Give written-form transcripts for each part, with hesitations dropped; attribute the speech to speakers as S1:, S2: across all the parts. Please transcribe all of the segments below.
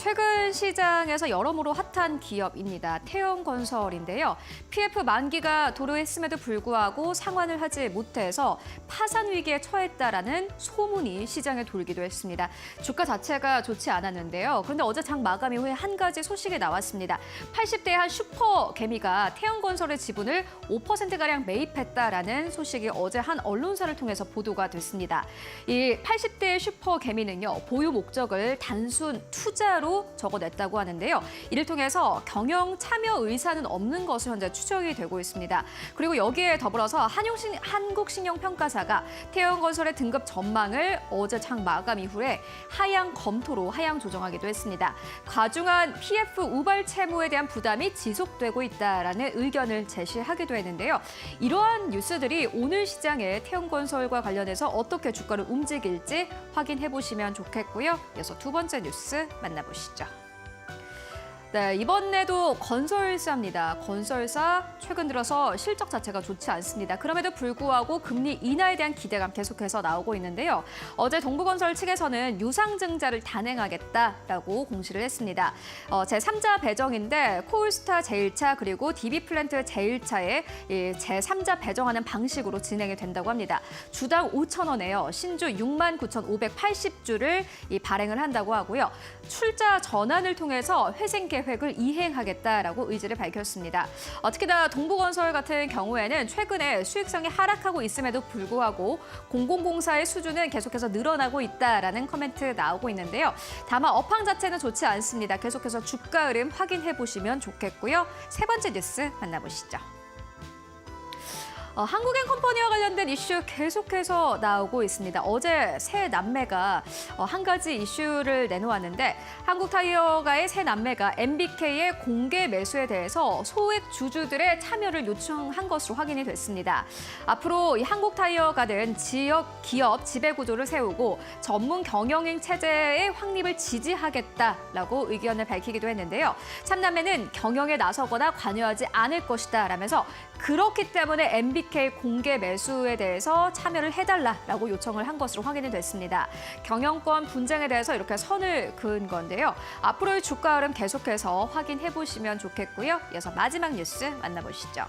S1: 최근 시장에서 여러모로 핫한 기업입니다. 태영건설인데요. PF 만기가 도래했음에도 불구하고 상환을 하지 못해서 파산 위기에 처했다라는 소문이 시장에 돌기도 했습니다. 주가 자체가 좋지 않았는데요. 그런데 어제 장 마감 이후에 한 가지 소식이 나왔습니다. 80대의 한 슈퍼 개미가 태영건설의 지분을 5%가량 매입했다라는 소식이 어제 한 언론사를 통해서 보도가 됐습니다. 이 80대의 슈퍼 개미는요, 보유 목적을 단순 투자로 적어냈다고 하는데요. 이를 통해서 경영 참여 의사는 없는 것으로 현재 추정이 되고 있습니다. 그리고 여기에 더불어서 한국신용평가사가 태영건설의 등급 전망을 어제 장 마감 이후에 하향 검토로 하향 조정하기도 했습니다. 과중한 PF 우발 채무에 대한 부담이 지속되고 있다라는 의견을 제시하기도 했는데요. 이러한 뉴스들이 오늘 시장에 태영건설과 관련해서 어떻게 주가를 움직일지 확인해 보시면 좋겠고요. 이어서 두 번째 뉴스 만나보시죠. 네, 이번에도 건설사입니다. 건설사 최근 들어서 실적 자체가 좋지 않습니다. 그럼에도 불구하고 금리 인하에 대한 기대감 계속해서 나오고 있는데요. 어제 동부건설 측에서는 유상증자를 단행하겠다라고 공시를 했습니다. 제3자 배정인데 코올스타 제1차 그리고 DB플랜트 제1차에 제3자 배정하는 방식으로 진행이 된다고 합니다. 주당 5,000원에요. 신주 69,580주를 발행을 한다고 하고요. 출자 전환을 통해서 회생 계획을 이행하겠다라고 의지를 밝혔습니다. 특히나 동부건설 같은 경우에는 최근에 수익성이 하락하고 있음에도 불구하고 공공공사의 수주는 계속해서 늘어나고 있다라는 코멘트 나오고 있는데요. 다만 업황 자체는 좋지 않습니다. 계속해서 주가 흐름 확인해 보시면 좋겠고요. 세 번째 뉴스 만나보시죠. 한국엔컴퍼니와 관련된 이슈 계속해서 나오고 있습니다. 어제 새 남매가 한 가지 이슈를 내놓았는데 한국타이어가의 새 남매가 MBK의 공개 매수에 대해서 소액 주주들의 참여를 요청한 것으로 확인이 됐습니다. 앞으로 이 한국타이어가는 지역 기업 지배구조를 세우고 전문 경영인 체제의 확립을 지지하겠다라고 의견을 밝히기도 했는데요. 삼남매는 경영에 나서거나 관여하지 않을 것이다 라면서 그렇기 때문에 MBK 공개 매수에 대해서 참여를 해달라라고 요청을 한 것으로 확인이 됐습니다. 경영권 분쟁에 대해서 이렇게 선을 그은 건데요. 앞으로의 주가 흐름 계속해서 확인해 보시면 좋겠고요. 이어서 마지막 뉴스 만나보시죠.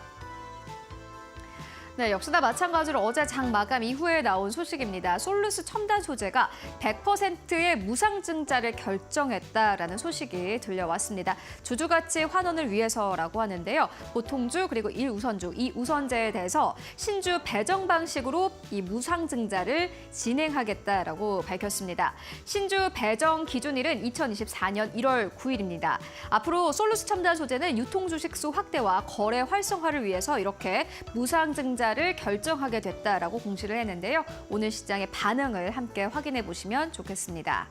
S1: 네, 역시나 마찬가지로 어제 장 마감 이후에 나온 소식입니다. 솔루스 첨단 소재가 100%의 무상증자를 결정했다라는 소식이 들려왔습니다. 주주가치 환원을 위해서라고 하는데요. 보통주 그리고 1우선주, 2우선제에 대해서 신주 배정 방식으로 이 무상증자를 진행하겠다라고 밝혔습니다. 신주 배정 기준일은 2024년 1월 9일입니다. 앞으로 솔루스 첨단 소재는 유통주식수 확대와 거래 활성화를 위해서 이렇게 무상증자 를 결정하게 됐다라고 공시를 했는데요. 오늘 시장의 반응을 함께 확인해 보시면 좋겠습니다.